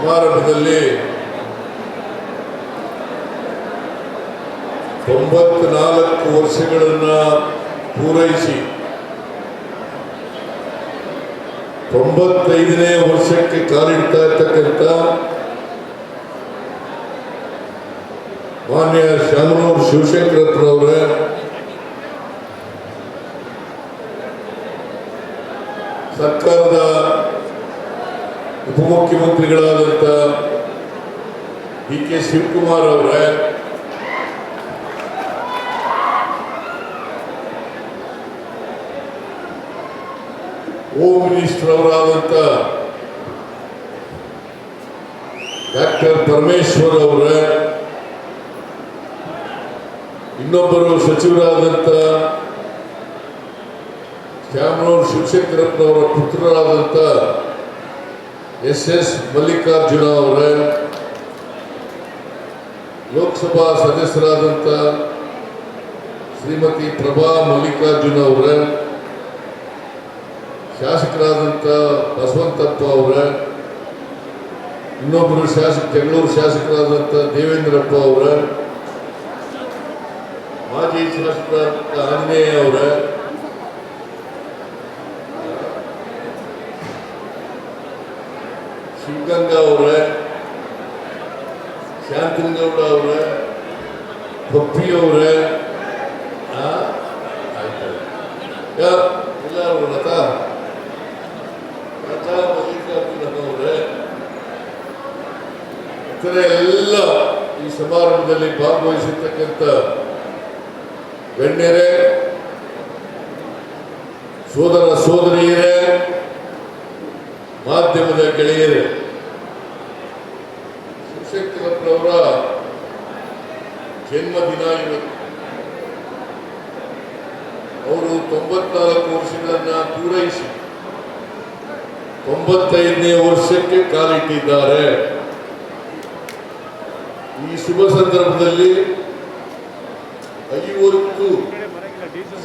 ಸಮಾರಂಭದಲ್ಲಿ 94 ವರ್ಷಗಳನ್ನು ಪೂರೈಸಿ 95ನೇ ವರ್ಷಕ್ಕೆ ಕಾಲಿಡ್ತಾ ಇರ್ತಕ್ಕಂಥ ಮಾನ್ಯ ಶಾಮನೂರು ಶಿವಶಂಕರಪ್ಪನವರೇ, ಸರ್ಕಾರದ ಉಪಮುಖ್ಯಮಂತ್ರಿಗಳಾದಂಥ ಡಿ.ಕೆ. ಶಿವಕುಮಾರ್ ಅವರೇ, ಹೋಮ್ ಮಿನಿಸ್ಟರ್ ಅವರಾದಂಥ ಡಾಕ್ಟರ್ ಪರಮೇಶ್ವರ್ ಅವರೇ, ಇನ್ನೊಬ್ಬರು ಸಚಿವರಾದಂಥ ಶಾಮನೂರು ಶಿವಶಂಕರಪ್ಪನವರ ಪುತ್ರರಾದಂಥ ಎಸ್ ಮಲ್ಲಿಕಾರ್ಜುನ ಅವರೇ, ಲೋಕಸಭಾ ಸದಸ್ಯರಾದಂಥ ಶ್ರೀಮತಿ ಪ್ರಭಾ ಮಲ್ಲಿಕಾರ್ಜುನ ಅವರೇ, ಶಾಸಕರಾದಂಥ ಬಸವಂತಪ್ಪ ಅವರೇ, ಇನ್ನೊಬ್ಬರು ಜಗಳೂರು ಶಾಸಕರಾದಂಥ ದೇವೇಂದ್ರಪ್ಪ ಅವರೇ, ಮಾಜಿ ಶಾಸಕರಾದಂಥ ಆಂಜನೇಯ ಅವರೇ, ಶಿವಗಂಗಾ ಅವರೇ, ಶಾಂತನಗೌಡ ಅವರೇ, ಪಪ್ಪಿ ಅವರೇ, ಎಲ್ಲರೂ ಲತಾ ಮಲ್ಲಿಕಾರ್ಜುನ ಅವರೇ, ಇತರ ಎಲ್ಲ ಈ ಸಮಾರಂಭದಲ್ಲಿ ಭಾಗವಹಿಸಿರ್ತಕ್ಕಂಥ ಗಣ್ಯರೇ, ಸೋದರ ಸೋದರಿಯರೇ, ಮಾಧ್ಯಮದ ಗೆಳೆಯರೇ, ಶಿವಶಂಕರಪ್ಪನವರ ಜನ್ಮದಿನ ಇವತ್ತು. ಅವರು 94 ವರ್ಷಗಳನ್ನು ಪೂರೈಸಿ 95ನೇ ವರ್ಷಕ್ಕೆ ಕಾಲಿಟ್ಟಿದ್ದಾರೆ. ಈ ಶುಭ ಸಂದರ್ಭದಲ್ಲಿ 50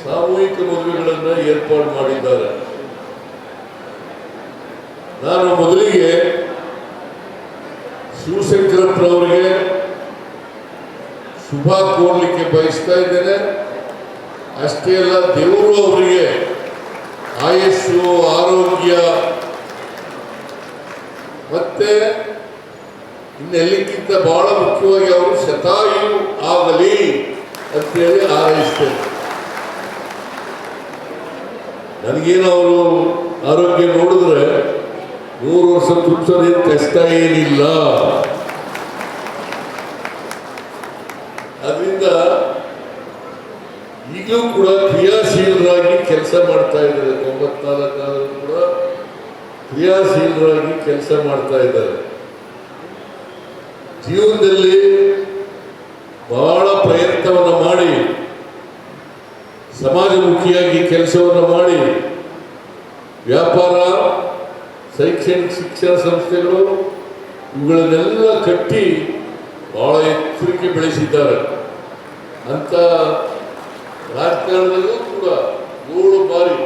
ಸಾಮೂಹಿಕ ಮದುವೆಗಳನ್ನು ಏರ್ಪಾಡು ಮಾಡಿದ್ದಾರೆ. ನಾನು ಮೊದಲಿಗೆ ಶಿವಶಂಕರಪ್ಪನವರಿಗೆ ಶುಭ ಕೋರಲಿಕ್ಕೆ ಬಯಸ್ತಾ ಇದ್ದೇನೆ. ಅಷ್ಟೇ ಅಲ್ಲ, ದೇವರು ಅವರಿಗೆ ಆಯಸ್ಸು, ಆರೋಗ್ಯ ಮತ್ತೆ ಇನ್ನೆಲ್ಲಕ್ಕಿಂತ ಬಹಳ ಮುಖ್ಯವಾಗಿ ಅವರು ಶತಾಯು ಆಗಲಿ ಅಂತೇಳಿ ಹಾರೈಸ್ತೇನೆ. ನನಗೇನು ಅವರು ಆರೋಗ್ಯ ನೋಡಿದ್ರೆ 100 ವರ್ಷ ತುಂಬಿಸೋದೇನು ಕಷ್ಟ ಏನಿಲ್ಲ. ಅದರಿಂದ ಈಗಲೂ ಕೂಡ ಕ್ರಿಯಾಶೀಲರಾಗಿ ಕೆಲಸ ಮಾಡ್ತಾ ಇದ್ದಾರೆ. 94 ಆದರೂ ಕೂಡ ಕ್ರಿಯಾಶೀಲರಾಗಿ ಕೆಲಸ ಮಾಡ್ತಾ ಇದ್ದಾರೆ. ಜೀವನದಲ್ಲಿ ಬಹಳ ಪ್ರಯತ್ನವನ್ನು ಮಾಡಿ ಸಮಾಜಮುಖಿಯಾಗಿ ಕೆಲಸವನ್ನು ಮಾಡಿ ವ್ಯಾಪಾರ, ಶೈಕ್ಷಣಿಕ ಶಿಕ್ಷಣ ಸಂಸ್ಥೆಗಳು ಇವುಗಳನ್ನೆಲ್ಲ ಕಟ್ಟಿ ಬಹಳ ಎತ್ತರಕ್ಕೆ ಬೆಳೆಸಿದ್ದಾರೆ. ಅಂತ ರಾಜಕಾರಣದಲ್ಲೂ ಕೂಡ 7 ಬಾರಿ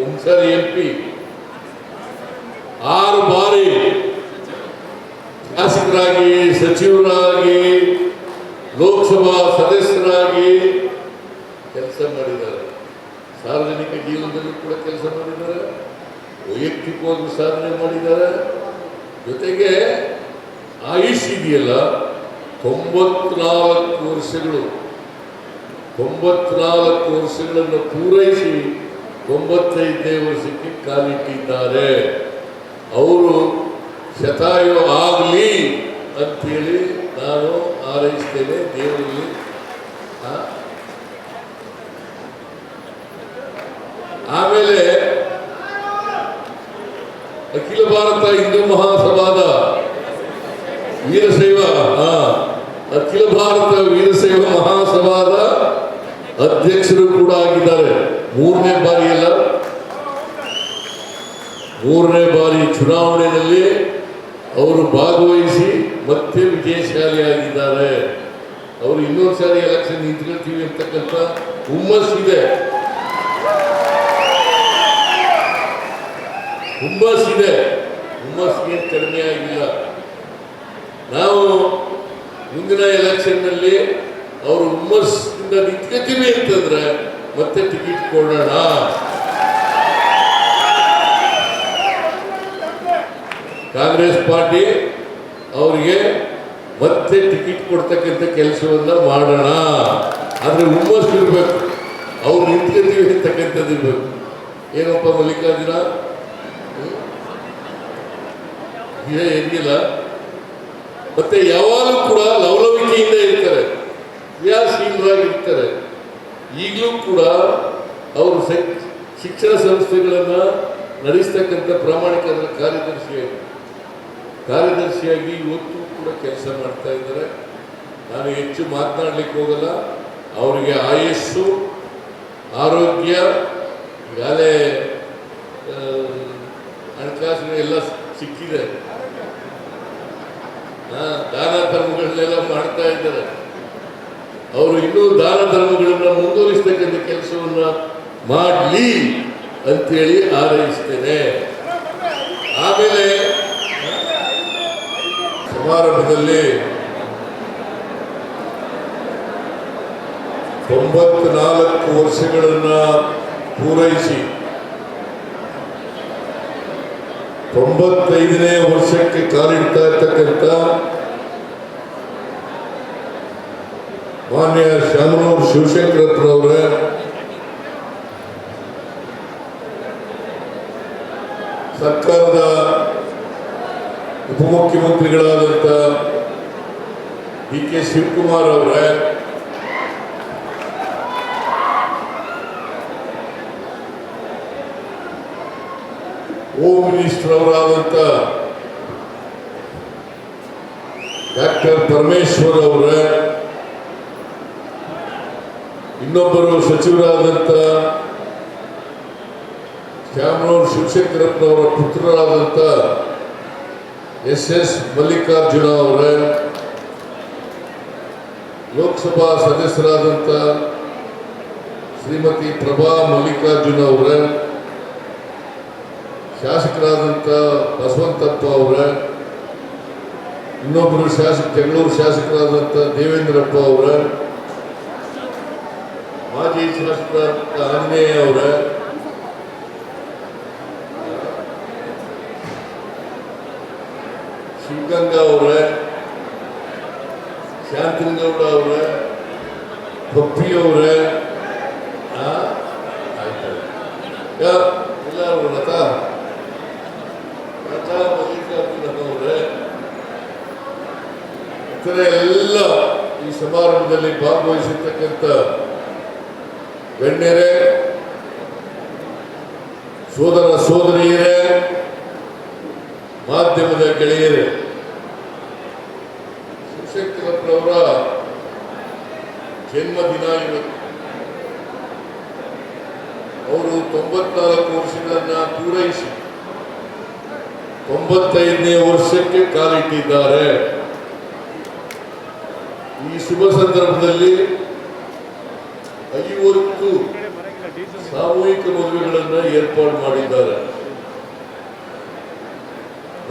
ಒಂದ್ಸರಿ MP, 6 ಬಾರಿ ಶಾಸಕರಾಗಿ, ಸಚಿವರಾಗಿ, ಲೋಕಸಭಾ ಸದಸ್ಯರಾಗಿ ಕೆಲಸ ಮಾಡಿದ್ದಾರೆ. ಸಾರ್ವಜನಿಕ ಜೀವನದಲ್ಲೂ ಕೂಡ ಕೆಲಸ ಮಾಡಿದ್ದಾರೆ, ವೈಯಕ್ತಿಕವಾಗಿ ಸಾಧನೆ ಮಾಡಿದ್ದಾರೆ. ಜೊತೆಗೆ ಆಯುಷ್ ಇದೆಯಲ್ಲ 94 ವರ್ಷಗಳು, 94 ವರ್ಷಗಳನ್ನು ಪೂರೈಸಿ 95ನೇ ವರ್ಷಕ್ಕೆ ಕಾಲಿಟ್ಟಿದ್ದಾರೆ. ಅವರು ಶತಾಯು ಆಗಲಿ ಅಂತೇಳಿ ನಾನು ಹಾರೈಸ್ತೇನೆ ದೇವರಲ್ಲಿ. ಆಮೇಲೆ ಅಖಿಲ ಭಾರತ ಹಿಂದೂ ಮಹಾಸಭಾದ ವೀರಶೈವ ಅಖಿಲ ಭಾರತ ವೀರಶೈವ ಮಹಾಸಭಾದ ಅಧ್ಯಕ್ಷರು ಕೂಡ ಆಗಿದ್ದಾರೆ. 3ನೇ ಬಾರಿ ಅಲ್ಲ, 3ನೇ ಬಾರಿ ಚುನಾವಣೆಯಲ್ಲಿ ಅವರು ಭಾಗವಹಿಸಿ ಮತ್ತೆ ವಿಜಯಶಾಲಿಯಾಗಿದ್ದಾರೆ. ಅವರು ಇನ್ನೊಂದು ಸಾರಿ ಎಲೆಕ್ಷನ್ ನಿಂತ್ಕೊಳ್ತೀವಿ ಅಂತಕ್ಕಂಥ ಹುಮ್ಮಸ್ಸಿದೆ. ಹುಮ್ಮಸ್ಸಿದೆ, ಹುಮ್ಮಸ್ಸಿಗೆ ಕಡಿಮೆ ಆಗಿಲ್ಲ. ನಾವು ಮುಂದಿನ ಎಲೆಕ್ಷನ್ನಲ್ಲಿ ಅವರು ಹುಮ್ಮಸ್ಸಿಂದ ನಿಂತ್ಕೊತೀವಿ ಅಂತಂದ್ರೆ ಮತ್ತೆ ಟಿಕೆಟ್ ಕೊಡೋಣ. ಕಾಂಗ್ರೆಸ್ ಪಾರ್ಟಿ ಅವರಿಗೆ ಮತ್ತೆ ಟಿಕೆಟ್ ಕೊಡ್ತಕ್ಕಂಥ ಕೆಲಸವನ್ನ ಮಾಡೋಣ. ಆದ್ರೆ ಹುಮ್ಮಸ್ಸು ಇರಬೇಕು, ಅವ್ರು ನಿಂತ್ಕೊತೀವಿ ಅಂತಕ್ಕಂಥದ್ದು ಇರ್ಬೇಕು. ಏನಪ್ಪ ಮಲ್ಲಿಕಾರ್ಜುನ ಏನಿಲ್ಲ. ಮತ್ತೆ ಯಾವಾಗಲೂ ಕೂಡ ಲವಲವಿಕೆಯಿಂದ ಇರ್ತಾರೆ, ಕ್ರಿಯಾಶೀಲರಾಗಿರ್ತಾರೆ. ಈಗಲೂ ಕೂಡ ಅವರು ಶಿಕ್ಷಣ ಸಂಸ್ಥೆಗಳನ್ನು ನಡೆಸ್ತಕ್ಕಂಥ ಪ್ರಾಮಾಣಿಕ ಕಾರ್ಯದರ್ಶಿಯಾಗಿ ಇವತ್ತು ಕೂಡ ಕೆಲಸ ಮಾಡ್ತಾ ಇದ್ದಾರೆ. ನಾನು ಹೆಚ್ಚು ಮಾತನಾಡ್ಲಿಕ್ಕೆ ಹೋಗಲ್ಲ. ಅವರಿಗೆ ಆಯಸ್ಸು, ಆರೋಗ್ಯ, ಈಗಾಗಲೇ ಹಣಕಾಸಿನ ಎಲ್ಲ ಸಿಕ್ಕಿದೆ. ದಾನ ಧರ್ಮಗಳನ್ನೆಲ್ಲ ಮಾಡ್ತಾ ಇದ್ದಾರೆ. ಅವರು ಇನ್ನೂ ದಾನ ಧರ್ಮಗಳನ್ನ ಮುಂದುವರಿಸ್ತಕ್ಕಂಥ ಕೆಲಸವನ್ನ ಮಾಡಲಿ ಅಂತೇಳಿ ಹಾರೈಸ್ತೇನೆ. ಆಮೇಲೆ ಸಮಾರಂಭದಲ್ಲಿ 94 ವರ್ಷಗಳನ್ನ ಪೂರೈಸಿ 95ನೇ ವರ್ಷಕ್ಕೆ ಕಾಲಿಡ್ತಾ ಇರ್ತಕ್ಕಂಥ ಮಾನ್ಯ ಶಾಮನೂರು ಶಿವಶಂಕರಪ್ಪನವರ ಸರ್ಕಾರದ ಉಪಮುಖ್ಯಮಂತ್ರಿಗಳಾದಂಥ ಡಿ.ಕೆ. ಶಿವಕುಮಾರ್ ಅವರ ಹೋಮ್ ಮಿನಿಸ್ಟರ್ ಅವರಾದಂಥ ಡಾಕ್ಟರ್ ಪರಮೇಶ್ವರ್ ಅವರ, ಇನ್ನೊಬ್ಬರು ಸಚಿವರಾದಂಥ ಶಾಮನೂರು ಶಿವಶಂಕರಪ್ಪನವರ ಪುತ್ರರಾದಂಥ ಎಸ್ ಮಲ್ಲಿಕಾರ್ಜುನ ಅವರ, ಲೋಕಸಭಾ ಸದಸ್ಯರಾದಂಥ ಶ್ರೀಮತಿ ಪ್ರಭಾ ಮಲ್ಲಿಕಾರ್ಜುನ ಅವರ, ಶಾಸಕರಾದಂಥ ಬಸವಂತಪ್ಪ ಅವರ, ಇನ್ನೊಬ್ಬರು ಜಗಳೂರು ಶಾಸಕರಾದಂಥ ದೇವೇಂದ್ರಪ್ಪ ಅವರ, ಮಾಜಿ ಶಾಸಕರಾದಂಥ ಆಂಜನೇಯ ಅವರ, ಶಿವಗಂಗಾ ಅವರ, ಶಾಂತನಗೌಡ ಅವರ, ಪಪ್ಪಿ ಅವರ, ಎಲ್ಲರೂ ಲತಾ ಮಲ್ಲಿಕಾರ್ಜುನ ಅವರೇ, ಇತರ ಎಲ್ಲ ಈ ಸಮಾರಂಭದಲ್ಲಿ ಭಾಗವಹಿಸಿರ್ತಕ್ಕಂಥ ಗಣ್ಯರೇ, ಸೋದರ ಸೋದರಿಯರೇ, ಮಾಧ್ಯಮದ ಗೆಳೆಯರೇ, ಶಿವಶಂಕರಪ್ಪನವರ ಜನ್ಮದಿನ ಇವತ್ತು. ಅವರು 94 ವರ್ಷಗಳನ್ನ ಪೂರೈಸಿ 95ನೇ ವರ್ಷಕ್ಕೆ ಕಾಲಿಟ್ಟಿದ್ದಾರೆ. ಈ ಶುಭ ಸಂದರ್ಭದಲ್ಲಿ 50 ಸಾಮೂಹಿಕ ಮದುವೆಗಳನ್ನು ಏರ್ಪಾಡು ಮಾಡಿದ್ದಾರೆ.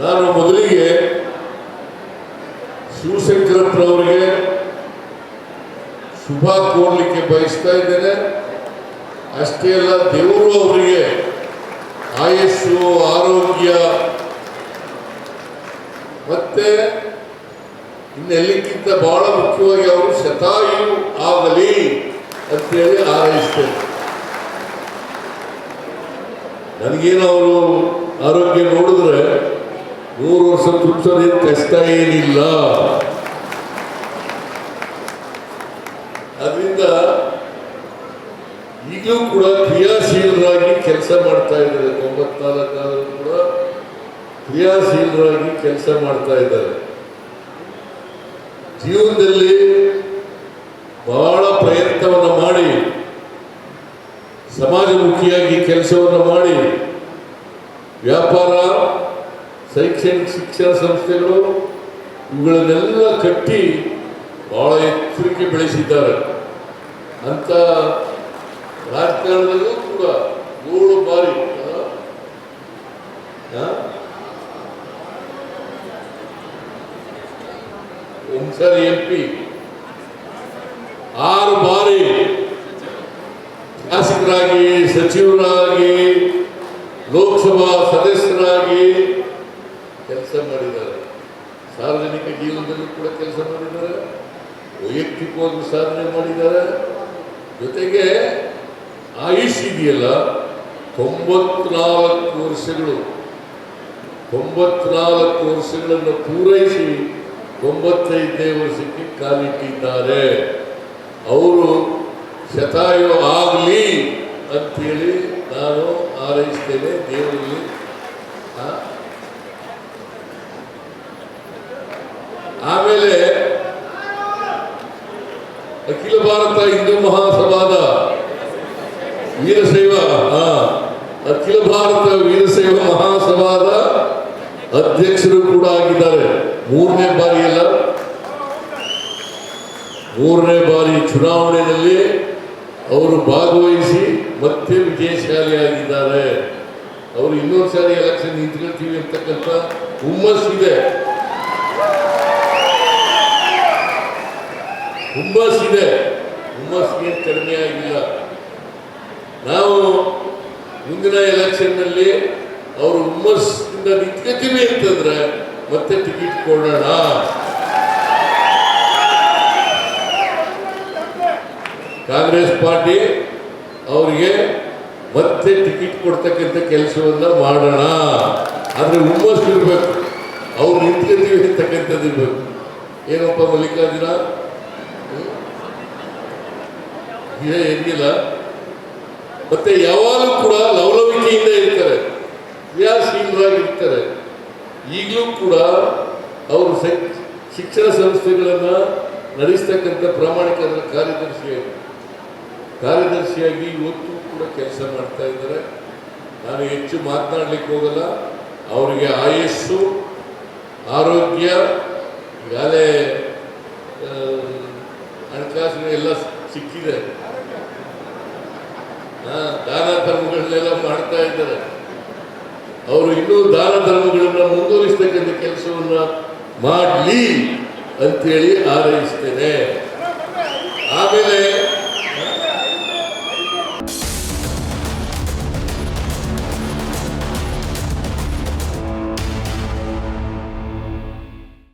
ನಾನು ಮೊದಲಿಗೆ ಶಿವಶಂಕರಪ್ಪನವರಿಗೆ ಶುಭ ಕೋರಲಿಕ್ಕೆ ಬಯಸ್ತಾ ಇದ್ದೇನೆ. ಅಷ್ಟೇ ಅಲ್ಲ, ದೇವರು ಅವರಿಗೆ ಆಯಸ್ಸು, ಆರೋಗ್ಯ ಮತ್ತೆ ಇನ್ನೆಲ್ಲಕ್ಕಿಂತ ಬಹಳ ಮುಖ್ಯವಾಗಿ ಅವರು ಶತಾಯು ಆಗಲಿ ಅಂತೇಳಿ ಹಾರೈಸ್ತೇನೆ. ನನಗೇನು ಅವರು ಆರೋಗ್ಯ ನೋಡಿದ್ರೆ 100 ವರ್ಷ ತುಂಬಿಸೋದೇನು ಕಷ್ಟ ಏನಿಲ್ಲ. ಅದರಿಂದ ಈಗಲೂ ಕೂಡ ಕ್ರಿಯಾಶೀಲರಾಗಿ ಕೆಲಸ ಮಾಡ್ತಾ ಇದ್ದಾರೆ. 94 ಆದರೂ ಕೂಡ ಕ್ರಿಯಾಶೀಲರಾಗಿ ಕೆಲಸ ಮಾಡ್ತಾ ಇದ್ದಾರೆ. ಜೀವನದಲ್ಲಿ ಬಹಳ ಪ್ರಯತ್ನವನ್ನು ಮಾಡಿ ಸಮಾಜಮುಖಿಯಾಗಿ ಕೆಲಸವನ್ನು ಮಾಡಿ ವ್ಯಾಪಾರ, ಶೈಕ್ಷಣಿಕ ಶಿಕ್ಷಣ ಸಂಸ್ಥೆಗಳು ಇವುಗಳನ್ನೆಲ್ಲ ಕಟ್ಟಿ ಬಹಳ ಎತ್ತರಕ್ಕೆ ಬೆಳೆಸಿದ್ದಾರೆ. ಅಂತ ರಾಜಕಾರಣದಲ್ಲೂ ಕೂಡ 7 ಬಾರಿ ಸರ್ MP 6 ಬಾರಿ ಶಾಸಕರಾಗಿ, ಸಚಿವರಾಗಿ, ಲೋಕಸಭಾ ಸದಸ್ಯರಾಗಿ ಕೆಲಸ ಮಾಡಿದ್ದಾರೆ. ಸಾರ್ವಜನಿಕ ಜೀವನದಲ್ಲೂ ಕೂಡ ಕೆಲಸ ಮಾಡಿದ್ದಾರೆ, ವೈಯಕ್ತಿಕವಾಗಿ ಸಾಧನೆ ಮಾಡಿದ್ದಾರೆ. ಜೊತೆಗೆ ಆಯುಷ್ ಇದೆಯಲ್ಲ 94 ವರ್ಷಗಳು, 94 ವರ್ಷಗಳನ್ನು ಪೂರೈಸಿ 95ನೇ ವರ್ಷಕ್ಕೆ ಕಾಲಿಟ್ಟಿದ್ದಾರೆ. ಅವರು ಶತಾಯು ಆಗಲಿ ಅಂತೇಳಿ ನಾನು ಹಾರೈಸ್ತೇನೆ ದೇವರಲ್ಲಿ. ಆಮೇಲೆ ಅಖಿಲ ಭಾರತ ಹಿಂದೂ ಮಹಾಸಭಾದ ವೀರಶೈವ ಅಖಿಲ ಭಾರತ ವೀರಶೈವ ಮಹಾಸಭಾದ ಅಧ್ಯಕ್ಷರು ಕೂಡ ಆಗಿದ್ದಾರೆ. 3ನೇ ಬಾರಿ ಅಲ್ಲ, 3ನೇ ಬಾರಿ ಚುನಾವಣೆಯಲ್ಲಿ ಅವರು ಭಾಗವಹಿಸಿ ಮತ್ತೆ ವಿಜಯಶಾಲಿಯಾಗಿದ್ದಾರೆ. ಅವರು ಇನ್ನೊಂದು ಸಾರಿ ಎಲೆಕ್ಷನ್ ನಿಂತ್ಕೊಳ್ತೀವಿ ಅಂತಕ್ಕಂಥ ಹುಮ್ಮಸ್ಸಿದೆ. ಹುಮ್ಮಸ್ಸಿಗೆ ಕಡಿಮೆ ಆಗಿಲ್ಲ. ನಾವು ಮುಂದಿನ ಎಲೆಕ್ಷನ್ನಲ್ಲಿ ಅವರು ಹುಮ್ಮಸ್ಸಿಂದ ನಿಂತ್ಕೊತೀವಿ ಅಂತಂದ್ರೆ ಮತ್ತೆ ಟಿಕೆಟ್ ಕೊಡೋಣ. ಕಾಂಗ್ರೆಸ್ ಪಾರ್ಟಿ ಅವರಿಗೆ ಮತ್ತೆ ಟಿಕೆಟ್ ಕೊಡ್ತಕ್ಕಂಥ ಕೆಲಸವನ್ನ ಮಾಡೋಣ. ಆದ್ರೆ ಹುಮ್ಮಸ್ಸು ಇರಬೇಕು, ಅವ್ರು ನಿಂತ್ಕೊತೀವಿ ಅಂತಕ್ಕಂಥದ್ದು ಇರ್ಬೇಕು. ಏನಪ್ಪ ಮಲ್ಲಿಕಾರ್ಜುನ ಏನಿಲ್ಲ. ಮತ್ತೆ ಯಾವಾಗಲೂ ಕೂಡ ಲವಲವಿಕೆಯಿಂದ ಇರ್ತಾರೆ, ಕ್ರಿಯಾಶೀಲರಾಗಿರ್ತಾರೆ. ಈಗಲೂ ಕೂಡ ಅವರು ಶಿಕ್ಷಣ ಸಂಸ್ಥೆಗಳನ್ನು ನಡೆಸ್ತಕ್ಕಂಥ ಪ್ರಾಮಾಣಿಕ ಕಾರ್ಯದರ್ಶಿಯಾಗಿ ಇವತ್ತು ಕೂಡ ಕೆಲಸ ಮಾಡ್ತಾ ಇದ್ದಾರೆ. ನಾನು ಹೆಚ್ಚು ಮಾತನಾಡಲಿಕ್ಕೆ ಹೋಗಲ್ಲ. ಅವರಿಗೆ ಆಯಸ್ಸು, ಆರೋಗ್ಯ, ಈಗಾಗಲೇ ಹಣಕಾಸಿನ ಎಲ್ಲ ಸಿಕ್ಕಿದೆ. ದಾನ ಧರ್ಮಗಳನ್ನೆಲ್ಲ ಮಾಡ್ತಾ ಇದ್ದಾರೆ. ಅವರು ಇನ್ನೂ ದಾನ ಧರ್ಮಗಳನ್ನು ಮುಂದುವರಿಸ್ತಕ್ಕಂಥ ಕೆಲಸವನ್ನ ಮಾಡಲಿ ಅಂತೇಳಿ ಹಾರೈಸ್ತೇನೆ. ಆಮೇಲೆ